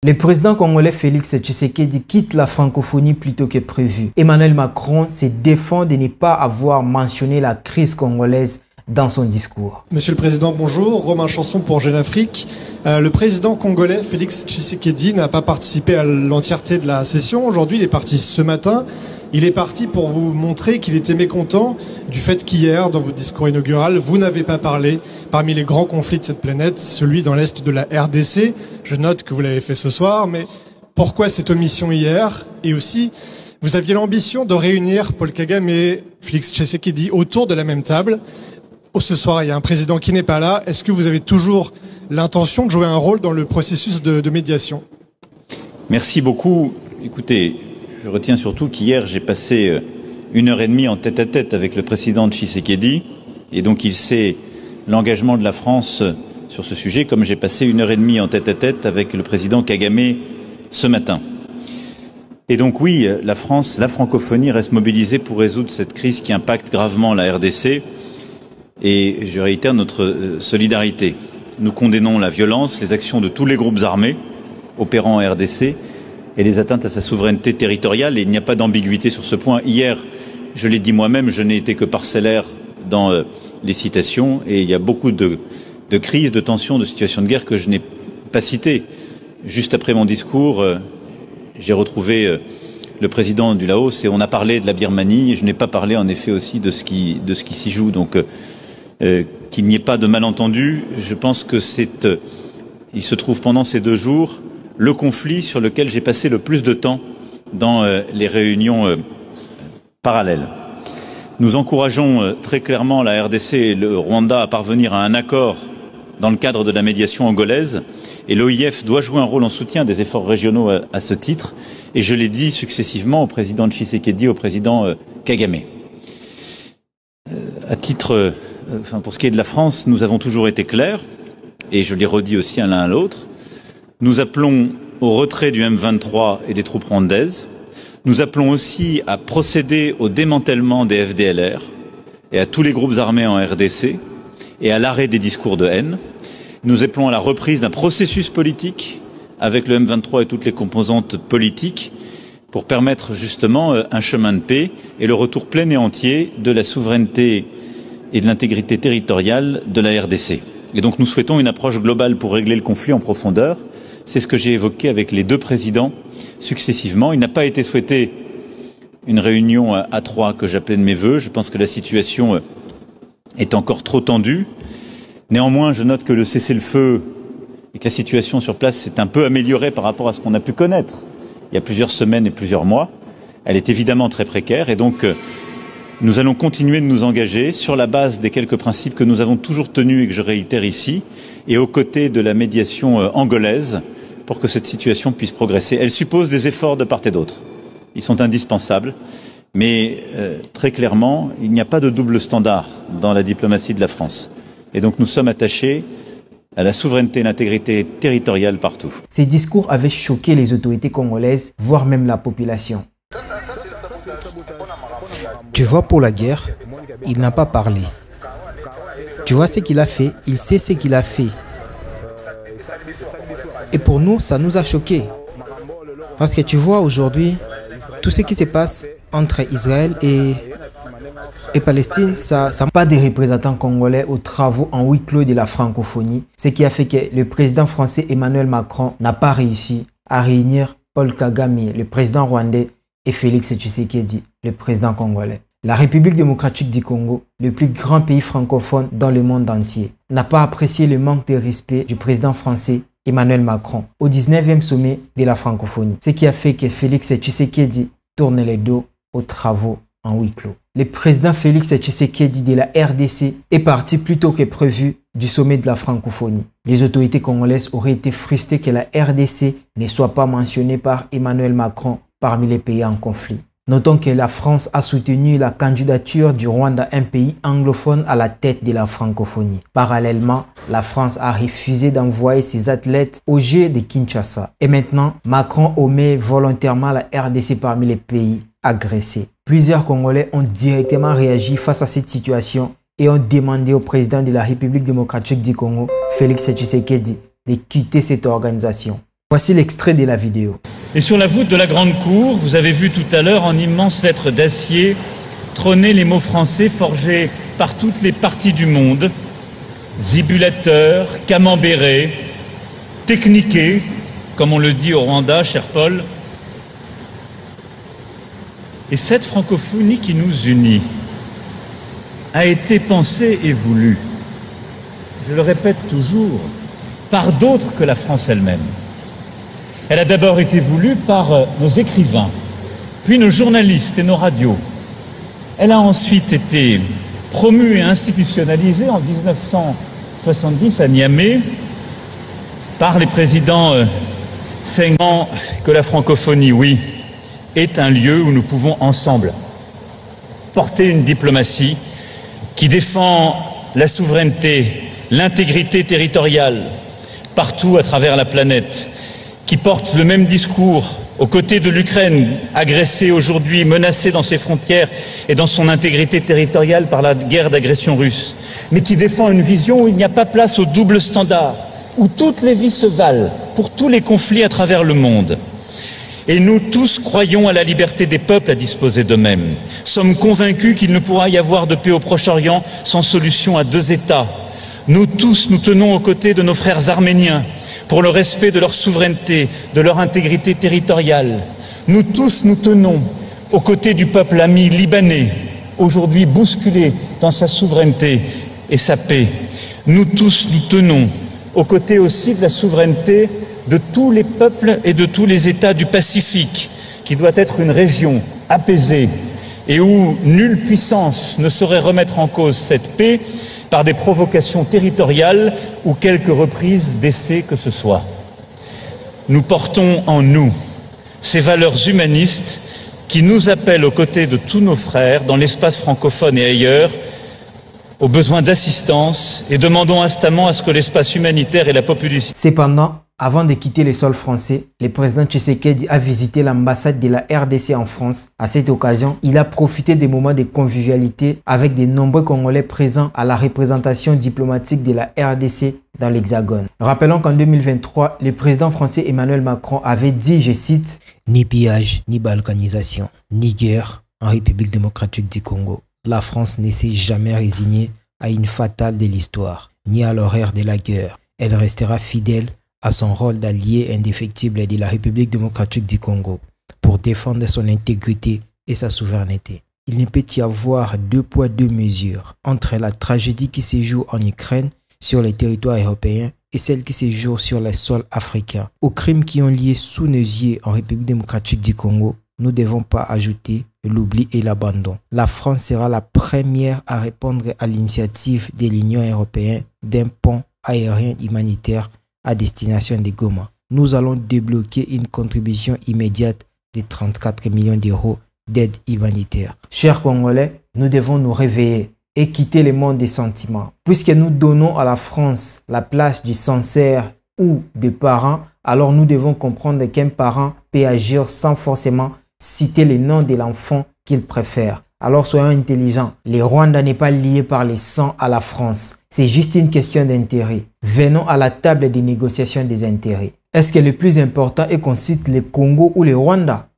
Le président congolais Félix Tshisekedi quitte la francophonie plus tôt que prévu. Emmanuel Macron se défend de ne pas avoir mentionné la crise congolaise dans son discours. Monsieur le Président, bonjour. Romain Chanson pour Jeune Afrique. Le président congolais Félix Tshisekedi n'a pas participé à l'entièreté de la session. Aujourd'hui, il est parti ce matin. Il est parti pour vous montrer qu'il était mécontent du fait qu'hier, dans votre discours inaugural, vous n'avez pas parlé parmi les grands conflits de cette planète, celui dans l'Est de la RDC. Je note que vous l'avez fait ce soir, mais pourquoi cette omission hier? Et aussi, vous aviez l'ambition de réunir Paul Kagame et Félix Tshisekedi autour de la même table. Ce soir, il y a un président qui n'est pas là. Est-ce que vous avez toujours l'intention de jouer un rôle dans le processus de médiation? Merci beaucoup. Écoutez, je retiens surtout qu'hier, j'ai passé 1h30 en tête-à-tête avec le président Tshisekedi. Et donc, il sait l'engagement de la France sur ce sujet, comme j'ai passé 1h30 en tête-à-tête avec le président Kagame ce matin. Et donc, oui, la France, la francophonie reste mobilisée pour résoudre cette crise qui impacte gravement la RDC. Et je réitère notre solidarité. Nous condamnons la violence, les actions de tous les groupes armés opérant en RDC et les atteintes à sa souveraineté territoriale. Et il n'y a pas d'ambiguïté sur ce point. Hier, je l'ai dit moi-même, je n'ai été que parcellaire dans les citations. Et il y a beaucoup de crises, de tensions, de situations de guerre que je n'ai pas citées. Juste après mon discours, j'ai retrouvé le président du Laos et on a parlé de la Birmanie. Et je n'ai pas parlé en effet aussi de ce qui s'y joue. Donc, qu'il n'y ait pas de malentendu, je pense que il se trouve pendant ces 2 jours le conflit sur lequel j'ai passé le plus de temps dans les réunions parallèles. Nous encourageons très clairement la RDC et le Rwanda à parvenir à un accord dans le cadre de la médiation angolaise et l'OIF doit jouer un rôle en soutien des efforts régionaux à ce titre et je l'ai dit successivement au président Tshisekedi, au président Kagame. À titre pour ce qui est de la France, nous avons toujours été clairs, et je l'ai redit aussi à l'un à l'autre. Nous appelons au retrait du M23 et des troupes rwandaises. Nous appelons aussi à procéder au démantèlement des FDLR et à tous les groupes armés en RDC et à l'arrêt des discours de haine. Nous appelons à la reprise d'un processus politique avec le M23 et toutes les composantes politiques pour permettre justement un chemin de paix et le retour plein et entier de la souveraineté et de l'intégrité territoriale de la RDC. Et donc nous souhaitons une approche globale pour régler le conflit en profondeur. C'est ce que j'ai évoqué avec les 2 présidents successivement. Il n'a pas été souhaité une réunion à 3 que j'appelais de mes vœux. Je pense que la situation est encore trop tendue. Néanmoins, je note que le cessez-le-feu et que la situation sur place s'est un peu améliorée par rapport à ce qu'on a pu connaître il y a plusieurs semaines et plusieurs mois. Elle est évidemment très précaire et donc nous allons continuer de nous engager sur la base des quelques principes que nous avons toujours tenus et que je réitère ici, et aux côtés de la médiation angolaise pour que cette situation puisse progresser. Elle suppose des efforts de part et d'autre. Ils sont indispensables, mais très clairement, il n'y a pas de double standard dans la diplomatie de la France. Et donc nous sommes attachés à la souveraineté et l'intégrité territoriale partout. Ces discours avaient choqué les autorités congolaises, voire même la population. Tu vois, pour la guerre, il n'a pas parlé. Tu vois ce qu'il a fait, il sait ce qu'il a fait. Et pour nous, ça nous a choqués. Parce que tu vois, aujourd'hui, tout ce qui se passe entre Israël et Palestine, ça n'a pas de représentants congolais aux travaux en huis clos de la francophonie, ce qui a fait que le président français Emmanuel Macron n'a pas réussi à réunir Paul Kagame, le président rwandais, et Félix Tshisekedi, le président congolais. La République démocratique du Congo, le plus grand pays francophone dans le monde entier, n'a pas apprécié le manque de respect du président français Emmanuel Macron au 19e sommet de la francophonie, ce qui a fait que Félix Tshisekedi tourne les dos aux travaux en huis clos. Le président Félix Tshisekedi de la RDC est parti plus tôt que prévu du sommet de la francophonie. Les autorités congolaises auraient été frustrées que la RDC ne soit pas mentionnée par Emmanuel Macron parmi les pays en conflit. Notons que la France a soutenu la candidature du Rwanda, un pays anglophone, à la tête de la francophonie. Parallèlement, la France a refusé d'envoyer ses athlètes aux Jeux de Kinshasa. Et maintenant, Macron omet volontairement la RDC parmi les pays agressés. Plusieurs Congolais ont directement réagi face à cette situation et ont demandé au président de la République démocratique du Congo, Félix Tshisekedi, de quitter cette organisation. Voici l'extrait de la vidéo. Et sur la voûte de la grande cour, vous avez vu tout à l'heure en immenses lettres d'acier trôner les mots français forgés par toutes les parties du monde. Zibulateur, camembéré, techniqué, comme on le dit au Rwanda, cher Paul. Et cette francophonie qui nous unit a été pensée et voulue, je le répète toujours, par d'autres que la France elle-même. Elle a d'abord été voulue par nos écrivains, puis nos journalistes et nos radios. Elle a ensuite été promue et institutionnalisée en 1970 à Niamey par les présidents Senghor, que la francophonie, oui, est un lieu où nous pouvons ensemble porter une diplomatie qui défend la souveraineté, l'intégrité territoriale partout à travers la planète, qui porte le même discours aux côtés de l'Ukraine, agressée aujourd'hui, menacée dans ses frontières et dans son intégrité territoriale par la guerre d'agression russe, mais qui défend une vision où il n'y a pas place au double standard, où toutes les vies se valent pour tous les conflits à travers le monde. Et nous tous croyons à la liberté des peuples à disposer d'eux-mêmes. Sommes convaincus qu'il ne pourra y avoir de paix au Proche-Orient sans solution à deux États. Nous tous, nous tenons aux côtés de nos frères arméniens pour le respect de leur souveraineté, de leur intégrité territoriale. Nous tous, nous tenons aux côtés du peuple ami libanais, aujourd'hui bousculé dans sa souveraineté et sa paix. Nous tous, nous tenons aux côtés aussi de la souveraineté de tous les peuples et de tous les États du Pacifique, qui doit être une région apaisée et où nulle puissance ne saurait remettre en cause cette paix par des provocations territoriales ou quelques reprises d'essais que ce soit. Nous portons en nous ces valeurs humanistes qui nous appellent aux côtés de tous nos frères dans l'espace francophone et ailleurs, aux besoins d'assistance, et demandons instamment à ce que l'espace humanitaire et la population... Cependant, avant de quitter le sol français, le président Tshisekedi a visité l'ambassade de la RDC en France. À cette occasion, il a profité des moments de convivialité avec de nombreux Congolais présents à la représentation diplomatique de la RDC dans l'Hexagone. Rappelons qu'en 2023, le président français Emmanuel Macron avait dit, je cite, « Ni pillage, ni balkanisation, ni guerre en République démocratique du Congo. La France ne s'est jamais résignée à une fatale de l'histoire, ni à l'horaire de la guerre. Elle restera fidèle à son rôle d'allié indéfectible de la République démocratique du Congo pour défendre son intégrité et sa souveraineté. Il ne peut y avoir deux poids, deux mesures entre la tragédie qui se joue en Ukraine sur les territoires européens et celle qui se joue sur les sols africains. Aux crimes qui ont lié sous nos yeux en République démocratique du Congo, nous ne devons pas ajouter l'oubli et l'abandon. La France sera la première à répondre à l'initiative de l'Union européenne d'un pont aérien humanitaire à destination de Goma. Nous allons débloquer une contribution immédiate de 34 millions d'euros d'aide humanitaire. Chers Congolais, nous devons nous réveiller et quitter le monde des sentiments. Puisque nous donnons à la France la place du censeur ou des parents, alors nous devons comprendre qu'un parent peut agir sans forcément citer le nom de l'enfant qu'il préfère. Alors soyons intelligents. Le Rwanda n'est pas lié par les sangs à la France. C'est juste une question d'intérêt. Venons à la table des négociations des intérêts. Est-ce que le plus important est qu'on cite le Congo ou le Rwanda?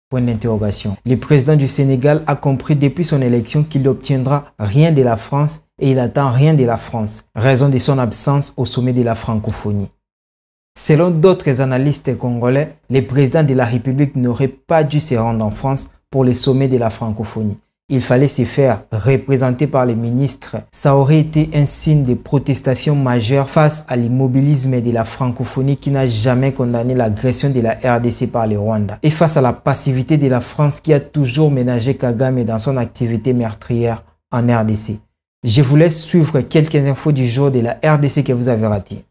Point d'interrogation. Le président du Sénégal a compris depuis son élection qu'il n'obtiendra rien de la France et il n'attend rien de la France, raison de son absence au sommet de la francophonie. Selon d'autres analystes congolais, le président de la République n'aurait pas dû se rendre en France pour le sommet de la francophonie. Il fallait se faire représenter par les ministres. Ça aurait été un signe de protestation majeure face à l'immobilisme de la francophonie qui n'a jamais condamné l'agression de la RDC par le Rwanda. Et face à la passivité de la France qui a toujours ménagé Kagame dans son activité meurtrière en RDC. Je vous laisse suivre quelques infos du jour de la RDC que vous avez ratées.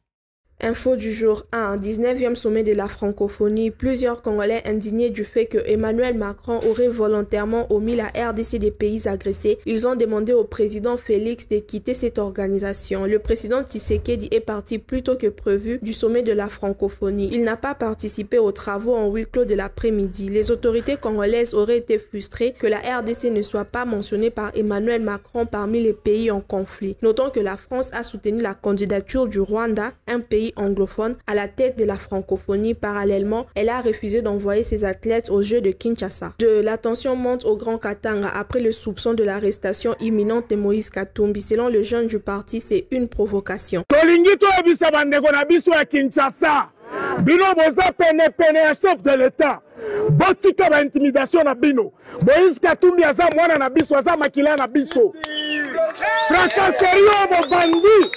Info du jour 1. 19e sommet de la francophonie. Plusieurs Congolais indignés du fait que Emmanuel Macron aurait volontairement omis la RDC des pays agressés. Ils ont demandé au président Félix de quitter cette organisation. Le président Tshisekedi est parti plus tôt que prévu du sommet de la francophonie. Il n'a pas participé aux travaux en huis clos de l'après-midi. Les autorités congolaises auraient été frustrées que la RDC ne soit pas mentionnée par Emmanuel Macron parmi les pays en conflit. Notons que la France a soutenu la candidature du Rwanda, un pays pays anglophones à la tête de la francophonie. Parallèlement, elle a refusé d'envoyer ses athlètes aux Jeux de Kinshasa. La tension monte au Grand Katanga après le soupçon de l'arrestation imminente de Moïse Katumbi. Selon le jeune du parti, c'est une provocation. Bino boza pene ya chef de l'État. Botika ba intimidation na bino. Moïse Katumbi aza mwana na biso, aza makila na biso. Tracasserie mo bandi.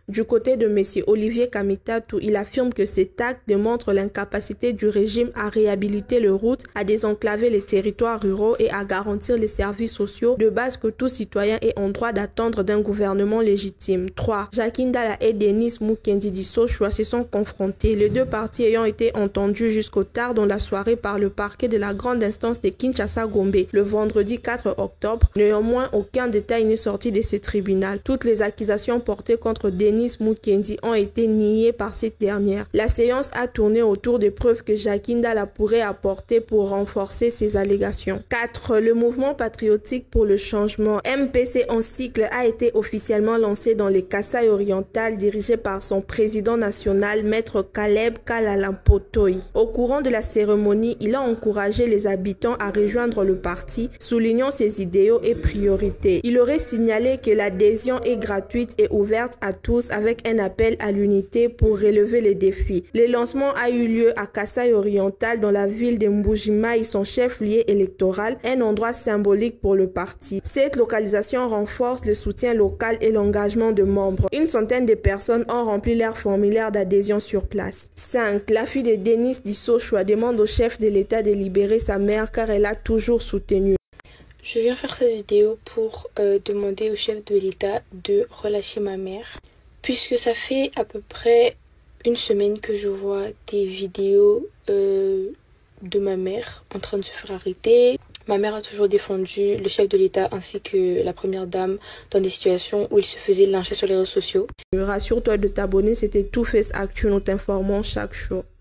Du côté de M. Olivier Kamitatou, il affirme que cet acte démontre l'incapacité du régime à réhabiliter les routes, à désenclaver les territoires ruraux et à garantir les services sociaux de base que tout citoyen est en droit d'attendre d'un gouvernement légitime. 3. Jacques Ndala et Denis Mukendi Dissochwa se sont confrontés, les deux parties ayant été entendus jusqu'au tard dans la soirée par le parquet de la grande instance de Kinshasa-Gombe le vendredi 4 octobre. Néanmoins, aucun détail n'est sorti de ce tribunal. Toutes les accusations portées contre Denis Mukendi ont été niées par cette dernière. La séance a tourné autour des preuves que Jacques Ndala pourrait apporter pour renforcer ses allégations. 4. Le mouvement patriotique pour le changement MPC en cycle a été officiellement lancé dans les Kasaï orientales dirigé par son président national, Maître Caleb Kalalampotoi. Au courant de la cérémonie, il a encouragé les habitants à rejoindre le parti, soulignant ses idéaux et priorités. Il aurait signalé que l'adhésion est gratuite et ouverte à tous avec un appel à l'unité pour relever les défis. Le lancement a eu lieu à Kasaï oriental dans la ville de Mbujimai, son chef-lieu électoral, un endroit symbolique pour le parti. Cette localisation renforce le soutien local et l'engagement de membres. Une centaine de personnes ont rempli leur formulaire d'adhésion sur place. 5. La fille de Denis Dissochwa demande au chef de l'État de libérer sa mère car elle a toujours soutenu. Je viens faire cette vidéo pour demander au chef de l'État de relâcher ma mère, puisque ça fait à peu près une semaine que je vois des vidéos de ma mère en train de se faire arrêter. Ma mère a toujours défendu le chef de l'État ainsi que la première dame dans des situations où ils se faisaient lyncher sur les réseaux sociaux. Rassure-toi de t'abonner, c'était Tout Face Actu, nous t'informons chaque jour.